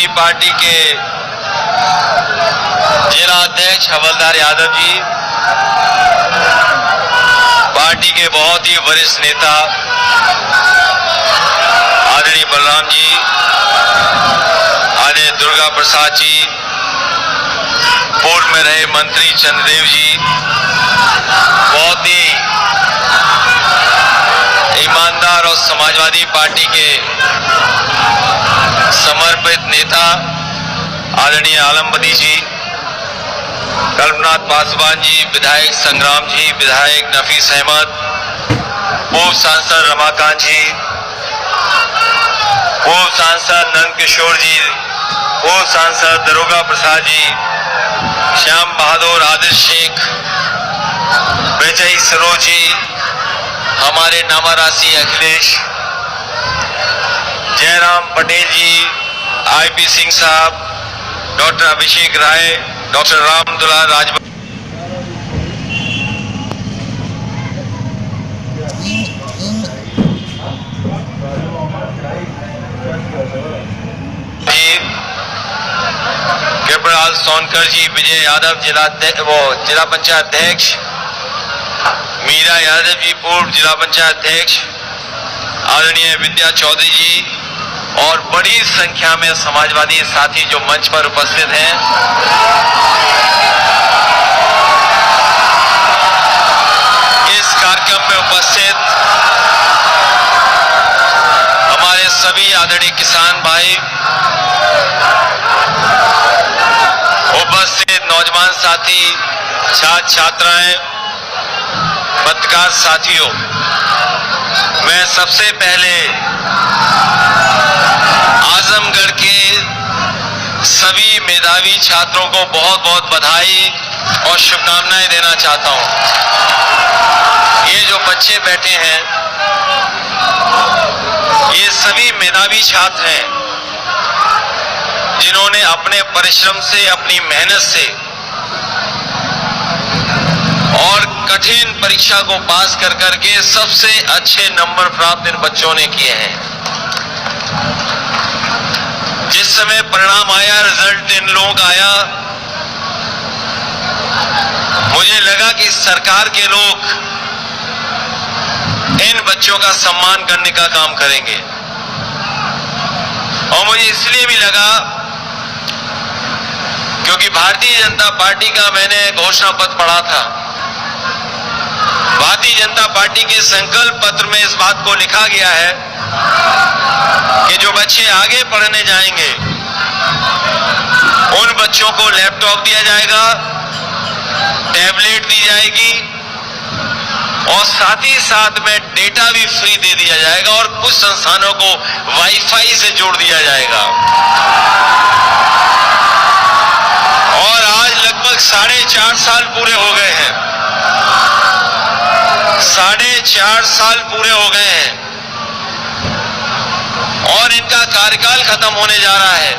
Samajwadi party के जिला अध्यक्ष हवलदार यादव जी, पार्टी के बहुत ही वरिष्ठ नेता आदरणीय बलराम जी, आदरणीय दुर्गा प्रसाद जी, पूर्व में रहे मंत्री चंद्रदेव जी, बहुत ही ईमानदार और समाजवादी पार्टी के समर्पित नेता आदरणीय आलमबदी जी, कल्पनाथ पासवान जी, विधायक संग्राम जी, विधायक नफीस अहमद, पूर्व सांसद रमाकांत जी, पूर्व सांसद नंद किशोर जी, पूर्व सांसद दरोगा प्रसाद जी, श्याम बहादुर, आदिल शेख, विजय सरोज जी, हमारे नामारासी अखिलेश, जयराम पटेल जी, आईपी सिंह साहब, डॉक्टर अभिषेक राय, डॉक्टर राम दुलाल राजभर कृपलाल सोनकर जी, विजय यादव जिला पंचायत अध्यक्ष, मीरा यादव जी, पूर्व जिला पंचायत अध्यक्ष, आदरणीय विद्या चौधरी जी और बड़ी संख्या में समाजवादी साथी जो मंच पर उपस्थित हैं। इस कार्यक्रम में उपस्थित हमारे सभी आदरणीय किसान भाई, उपस्थित नौजवान साथी, छात्र छात्राएं, पत्रकार साथियों, मैं सबसे पहले आजमगढ़ के सभी मेधावी छात्रों को बहुत बहुत बधाई और शुभकामनाएं देना चाहता हूं। ये जो बच्चे बैठे हैं, ये सभी मेधावी छात्र हैं जिन्होंने अपने परिश्रम से, अपनी मेहनत से और कठिन परीक्षा को पास कर करके सबसे अच्छे नंबर प्राप्त इन बच्चों ने किए हैं। जिस समय परिणाम आया, रिजल्ट इन लोगों का आया, मुझे लगा कि सरकार के लोग इन बच्चों का सम्मान करने का काम करेंगे। और मुझे इसलिए भी लगा क्योंकि भारतीय जनता पार्टी का मैंने घोषणा पत्र पढ़ा था। भारतीय जनता पार्टी के संकल्प पत्र में इस बात को लिखा गया है कि जो बच्चे आगे पढ़ने जाएंगे उन बच्चों को लैपटॉप दिया जाएगा, टैबलेट दी जाएगी और साथ ही साथ में डेटा भी फ्री दे दिया जाएगा और कुछ संस्थानों को वाईफाई से जोड़ दिया जाएगा। और आज लगभग 4.5 साल पूरे हो गए हैं। 4.5 साल पूरे हो गए हैं और इनका कार्यकाल खत्म होने जा रहा है।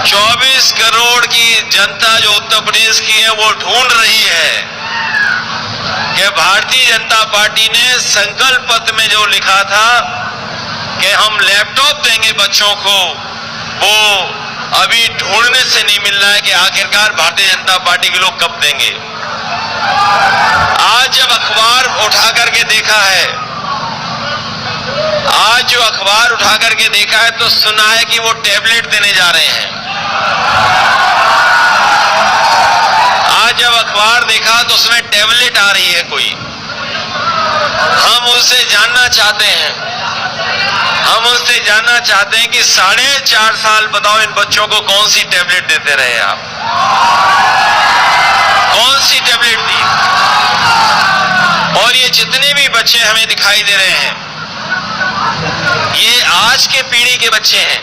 24 करोड़ की जनता जो उत्तर प्रदेश की है वो ढूंढ रही है कि भारतीय जनता पार्टी ने संकल्प पत्र में जो लिखा था कि हम लैपटॉप देंगे बच्चों को, वो अभी ढूंढने से नहीं मिल रहा है कि आखिरकार भारतीय जनता पार्टी के लोग कब देंगे। आज जब अखबार उठा करके देखा है, आज जो अखबार उठा करके देखा है तो सुना है कि वो टैबलेट देने जा रहे हैं। आज जब अखबार देखा तो उसमें टैबलेट आ रही है कोई। हम उससे जानना चाहते हैं, हम उससे जानना चाहते हैं कि 4.5 साल बताओ इन बच्चों को कौन सी टैबलेट देते रहे आप? कौन सी टैबलेट दी? और ये जितने भी बच्चे हमें दिखाई दे रहे हैं, ये आज के पीढ़ी के बच्चे हैं,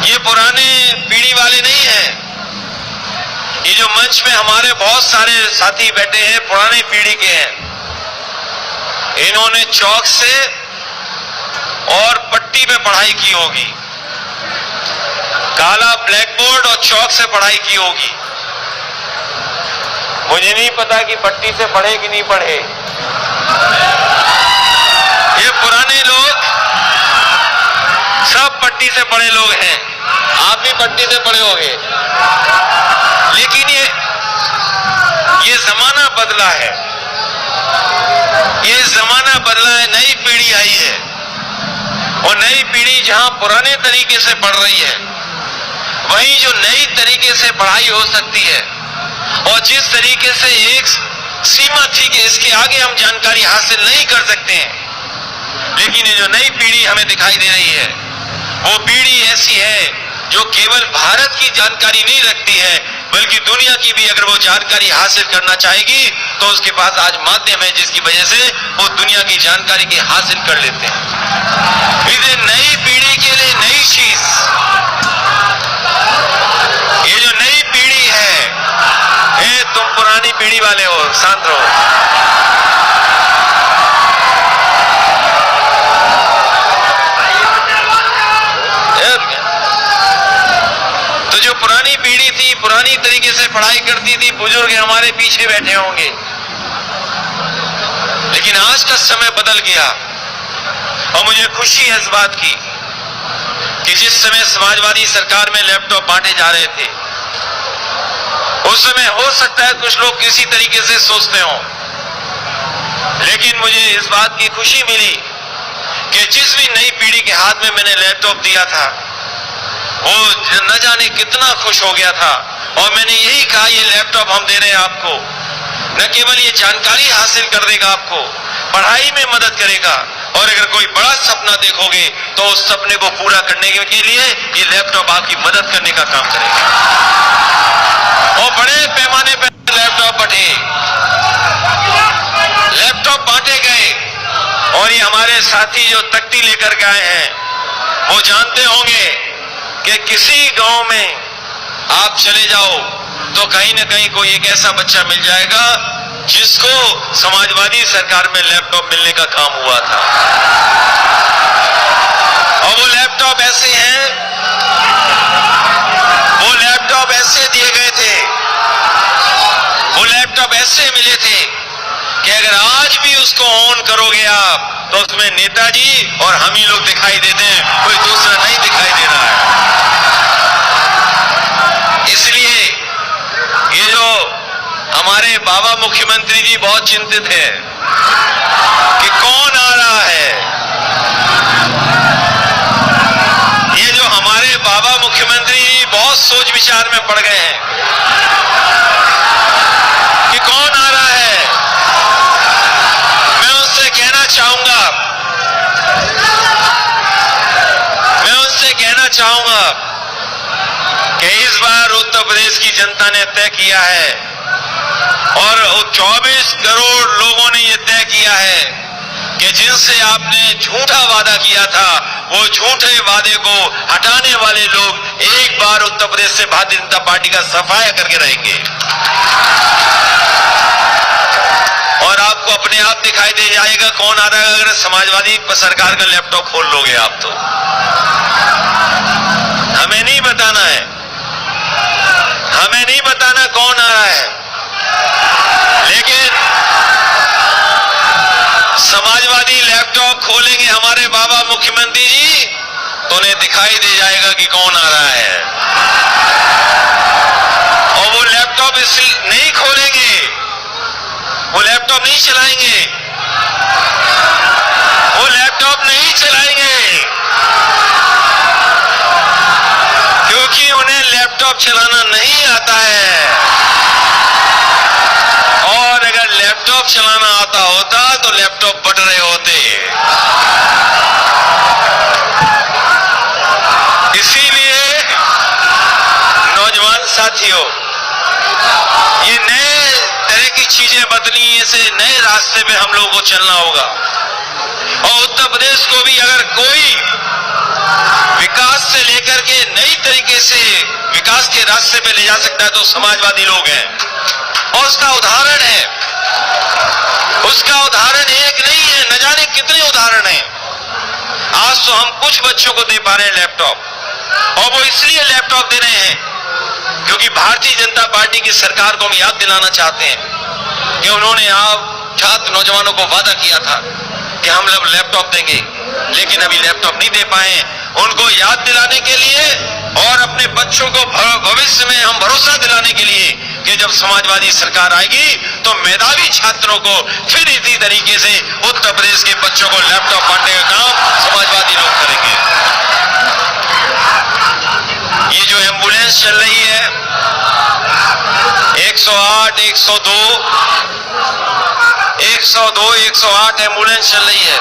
ये पुराने पीढ़ी वाले नहीं हैं। ये जो मंच में हमारे बहुत सारे साथी बैठे हैं पुरानी पीढ़ी के हैं। इन्होंने चौक से और पट्टी पे पढ़ाई की होगी, काला ब्लैक बोर्ड और चौक से पढ़ाई की होगी। मुझे नहीं पता कि पट्टी से पढ़े कि नहीं पढ़े। ये पुराने लोग सब पट्टी से पढ़े लोग हैं, आप भी पट्टी से पढ़े होंगे, लेकिन ये जमाना बदला है, ये जमाना बदला है, नई पीढ़ी आई है और नई पीढ़ी जहां पुराने तरीके से पढ़ रही है, वहीं जो नई तरीके से पढ़ाई हो सकती है और जिस तरीके से एक सीमा थी कि इसके आगे हम जानकारी हासिल नहीं कर सकते हैं, लेकिन ये जो नई पीढ़ी हमें दिखाई दे रही है वो पीढ़ी ऐसी है जो केवल भारत की जानकारी नहीं रखती है बल्कि दुनिया की भी अगर वो जानकारी हासिल करना चाहेगी तो उसके पास आज माध्यम है जिसकी वजह से वो दुनिया की जानकारी की हासिल कर लेते हैं। इसे नई पीढ़ी के लिए नई चीज, ये जो नई पीढ़ी है, ये तुम पुरानी पीढ़ी वाले हो, शांत रहो। तो जो पुरानी पीढ़ी थी, पुरानी तरीके से पढ़ाई करती थी, बुजुर्ग हमारे पीछे बैठे होंगे, लेकिन आज का समय बदल गया और मुझे खुशी है इस बात की कि जिस समय समाजवादी सरकार में लैपटॉप बांटे जा रहे थे, उस समय हो सकता है कुछ लोग किसी तरीके से सोचते हों, लेकिन मुझे इस बात की खुशी मिली कि जिस भी नई पीढ़ी के हाथ में मैंने लैपटॉप दिया था वो न जाने कितना खुश हो गया था। और मैंने यही कहा, ये लैपटॉप हम दे रहे हैं आपको, न केवल ये जानकारी हासिल कर देगा, आपको पढ़ाई में मदद करेगा, और अगर कोई बड़ा सपना देखोगे तो उस सपने को पूरा करने के लिए ये लैपटॉप आपकी मदद करने का काम करेगा। और बड़े पैमाने पर लैपटॉप बांटे गए और ये हमारे साथी जो तख्ती लेकर के आए हैं वो जानते होंगे कि किसी गांव में आप चले जाओ तो कहीं ना कहीं कोई एक ऐसा बच्चा मिल जाएगा जिसको समाजवादी सरकार में लैपटॉप मिलने का काम हुआ था। और वो लैपटॉप ऐसे हैं, वो लैपटॉप ऐसे दिए गए थे, वो लैपटॉप ऐसे मिले थे कि अगर आज भी उसको ऑन करोगे आप तो उसमें नेताजी और हम ही लोग दिखाई देते हैं, कोई दूसरा नहीं दिखाई दे रहा है। इसलिए ये जो हमारे बाबा मुख्यमंत्री जी बहुत चिंतित है कि कौन आ रहा है, ये जो हमारे बाबा मुख्यमंत्री जी बहुत सोच विचार में पड़ गए हैं कि कौन आ रहा है। मैं उनसे कहना चाहूंगा कि इस बार उत्तर प्रदेश की जनता ने तय किया है और 24 करोड़ लोगों ने यह तय किया है कि जिनसे आपने झूठा वादा किया था वो झूठे वादे को हटाने वाले लोग एक बार उत्तर प्रदेश से भारतीय जनता पार्टी का सफाया करके रहेंगे। और आपको अपने आप दिखाई दे जाएगा कौन आ रहा है अगर समाजवादी सरकार का लैपटॉप खोल लोगे आप तो। हमें नहीं बताना है, हमें नहीं बताना कौन आ रहा है, लेकिन समाजवादी लैपटॉप खोलेंगे हमारे बाबा मुख्यमंत्री जी तो उन्हें दिखाई दे जाएगा कि कौन आ रहा है। और वो लैपटॉप इसलिए नहीं खोलेंगे, वो लैपटॉप नहीं चलाएंगे, वो लैपटॉप नहीं चलाएंगे क्योंकि उन्हें लैपटॉप चलाना नहीं आता है। और अगर लैपटॉप चलाना आता होता तो लैपटॉप बट रहे होते। इसीलिए नौजवान साथियों, ये नए तरह की चीजें बदली, इसे नए रास्ते पे हम लोगों को चलना होगा। और उत्तर प्रदेश को भी अगर कोई विकास से लेकर के नई तरीके से विकास के रास्ते पे ले जा सकता है तो समाजवादी लोग हैं। और उसका उदाहरण है, उसका उदाहरण एक नहीं है, न जाने कितने उदाहरण हैं। आज तो हम कुछ बच्चों को दे पा रहे हैं लैपटॉप, और वो इसलिए लैपटॉप दे रहे हैं क्योंकि भारतीय जनता पार्टी की सरकार को हम याद दिलाना चाहते हैं कि उन्होंने आप छात्र नौजवानों को वादा किया था कि हम लोग लैपटॉप देंगे। लेकिन अभी लैपटॉप नहीं दे पाए। उनको याद दिलाने के लिए और अपने बच्चों को भविष्य में हम भरोसा दिलाने के लिए कि जब समाजवादी सरकार आएगी तो मेधावी छात्रों को फिर इसी तरीके से उत्तर प्रदेश के बच्चों को लैपटॉप बांटने का काम समाजवादी लोग करेंगे। ये जो एम्बुलेंस चल रही है 108, 108 एम्बुलेंस चल रही है।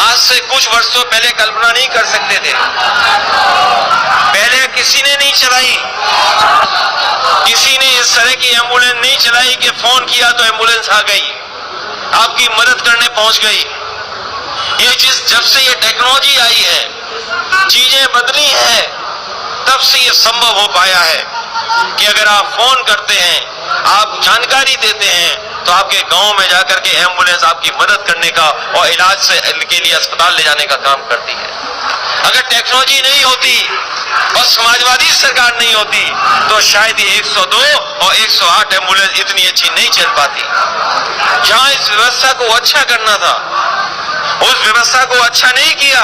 आज से कुछ वर्षों पहले कल्पना नहीं कर सकते थे। पहले किसी ने नहीं चलाई, किसी ने इस तरह की एम्बुलेंस नहीं चलाई कि फोन किया तो एम्बुलेंस आ गई, आपकी मदद करने पहुंच गई। ये जब से ये टेक्नोलॉजी आई है, चीजें बदली है, तब से ये संभव हो पाया है कि अगर आप फोन करते हैं, आप जानकारी देते हैं, तो आपके गांव में जाकर के एम्बुलेंस आपकी मदद करने का और इलाज से के लिए अस्पताल ले जाने का काम करती है। अगर टेक्नोलॉजी नहीं होती और समाजवादी सरकार नहीं होती तो शायद ये 102 और 108 एम्बुलेंस इतनी अच्छी नहीं चल पाती। जहां इस व्यवस्था को अच्छा करना था, उस व्यवस्था को अच्छा नहीं किया।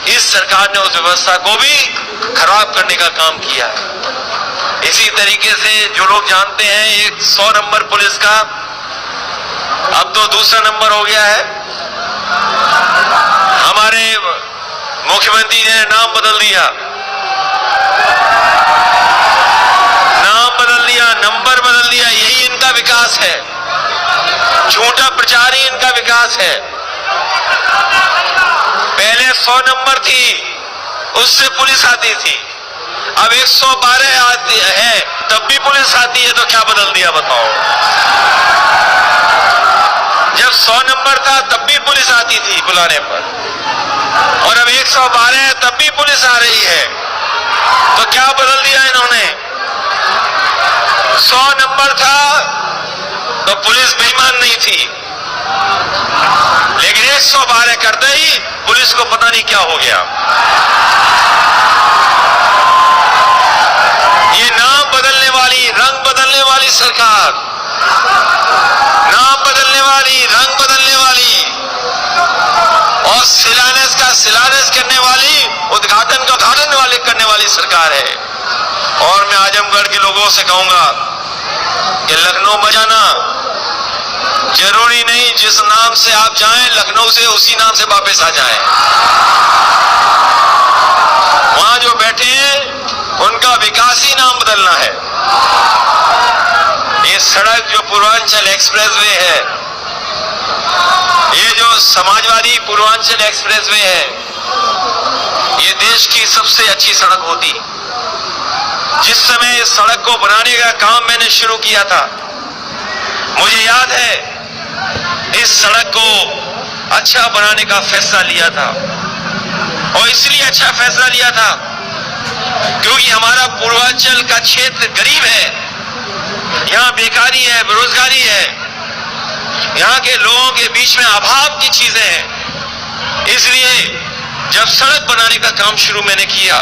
इस सरकार ने उस व्यवस्था को भी खराब करने का काम किया है। इसी तरीके से जो लोग जानते हैं, एक 100 नंबर पुलिस का अब तो दूसरा नंबर हो गया है। हमारे मुख्यमंत्री ने नाम बदल दिया, नंबर बदल दिया। यही इनका विकास है, झूठा प्रचार ही इनका विकास है। पहले 100 नंबर थी, उससे पुलिस आती थी। अब 112 आती है, तब भी पुलिस आती है। तो क्या बदल दिया बताओ? जब 100 नंबर था तब भी पुलिस आती थी बुलाने पर, और अब 112 है तब भी पुलिस आ रही है। तो क्या बदल दिया इन्होंने? 100 नंबर था तो पुलिस बेईमान नहीं थी, लेकिन 112 करते ही पुलिस को पता नहीं क्या हो गया। ये नाम बदलने वाली, रंग बदलने वाली सरकार, नाम बदलने वाली, रंग बदलने वाली और शिलान्यास का शिलान्यास करने वाली, उद्घाटन का उद्घाटन वाले करने वाली सरकार है। और मैं आजमगढ़ के लोगों से कहूंगा कि लखनऊ बजाना जरूरी नहीं, जिस नाम से आप जाएं लखनऊ से उसी नाम से वापस आ जाएं। वहां जो बैठे हैं उनका विकासी नाम बदलना है। ये सड़क जो पूर्वांचल एक्सप्रेसवे है, ये जो समाजवादी पूर्वांचल एक्सप्रेसवे है, ये देश की सबसे अच्छी सड़क होती। जिस समय इस सड़क को बनाने का काम मैंने शुरू किया था, मुझे याद है इस सड़क को अच्छा बनाने का फैसला लिया था। और इसलिए अच्छा फैसला लिया था क्योंकि हमारा पूर्वांचल का क्षेत्र गरीब है, यहाँ बेकारी है, बेरोजगारी है, यहाँ के लोगों के बीच में अभाव की चीजें हैं। इसलिए जब सड़क बनाने का काम शुरू मैंने किया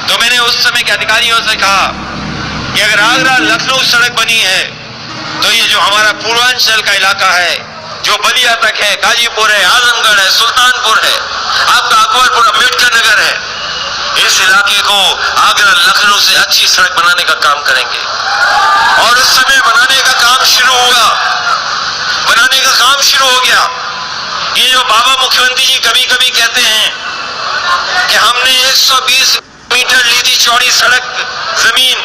तो मैंने उस समय के अधिकारियों से कहा कि अगर आगरा लखनऊ सड़क बनी है तो ये जो हमारा पूर्वांचल का इलाका है, जो बलिया तक है, गाजीपुर है, आजमगढ़ है, सुल्तानपुर है, आपका अकबरपुर, अम्बेडकर नगर है, इस इलाके को आगरा लखनऊ से अच्छी सड़क बनाने का काम करेंगे। और उस समय बनाने का काम शुरू हुआ, बनाने का काम शुरू हो गया। ये जो बाबा मुख्यमंत्री जी कभी कभी कहते हैं कि हमने 120 मीटर ली थी चौड़ी सड़क जमीन,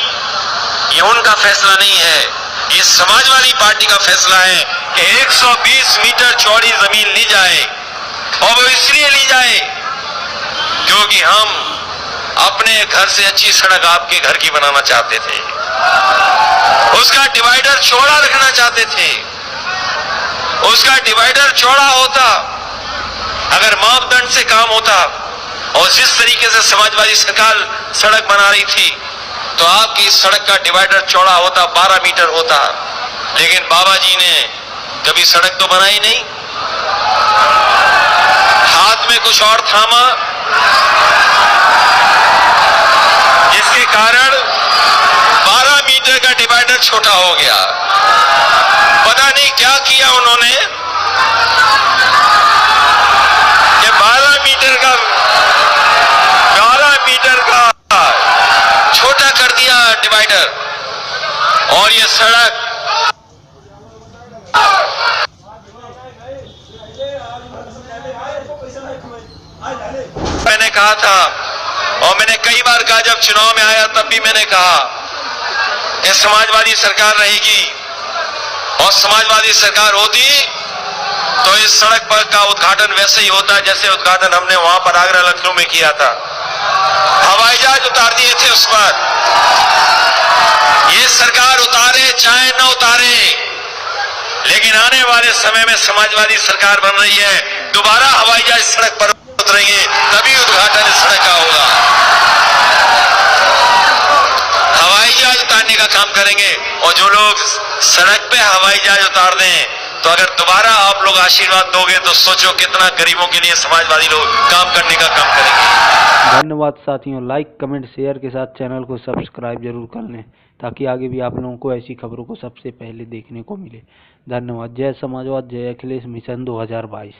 ये उनका फैसला नहीं है, ये समाजवादी पार्टी का फैसला है कि 120 मीटर चौड़ी जमीन ली जाए। और वो इसलिए ली जाए क्योंकि हम अपने घर से अच्छी सड़क आपके घर की बनाना चाहते थे, उसका डिवाइडर चौड़ा रखना चाहते थे। उसका डिवाइडर चौड़ा होता, अगर मापदंड से काम होता और जिस तरीके से समाजवादी सरकार सड़क बना रही थी तो आपकी सड़क का डिवाइडर चौड़ा होता, 12 मीटर होता। लेकिन बाबा जी ने कभी सड़क तो बनाई नहीं, हाथ में कुछ और थामा, जिसके कारण 12 मीटर का डिवाइडर छोटा हो गया। पता नहीं क्या किया उन्होंने, ये सड़क मैंने कहा था, और मैंने कई बार कहा, जब चुनाव में आया तब भी मैंने कहा कि समाजवादी सरकार रहेगी, और समाजवादी सरकार होती तो इस सड़क पर का उद्घाटन वैसे ही होता जैसे उद्घाटन हमने वहां पर आगरा लखनऊ में किया था। हवाई जहाज उतार दिए थे उस पर। ये सरकार उतारे चाहे न उतारे, लेकिन आने वाले समय में समाजवादी सरकार बन रही है, दोबारा हवाई जहाज सड़क पर उतरेंगे, तभी उद्घाटन इस सड़क का होगा। हवाई जहाज उतारने का काम करेंगे, और जो लोग सड़क पे हवाई जहाज उतार दें, तो अगर दोबारा आप लोग आशीर्वाद दोगे तो सोचो कितना गरीबों के लिए समाजवादी लोग काम करने का काम करेंगे। धन्यवाद साथियों, लाइक कमेंट शेयर के साथ चैनल को सब्सक्राइब जरूर कर लें, ताकि आगे भी आप लोगों को ऐसी खबरों को सबसे पहले देखने को मिले। धन्यवाद। जय समाजवाद, जय अखिलेश मिशन 2022।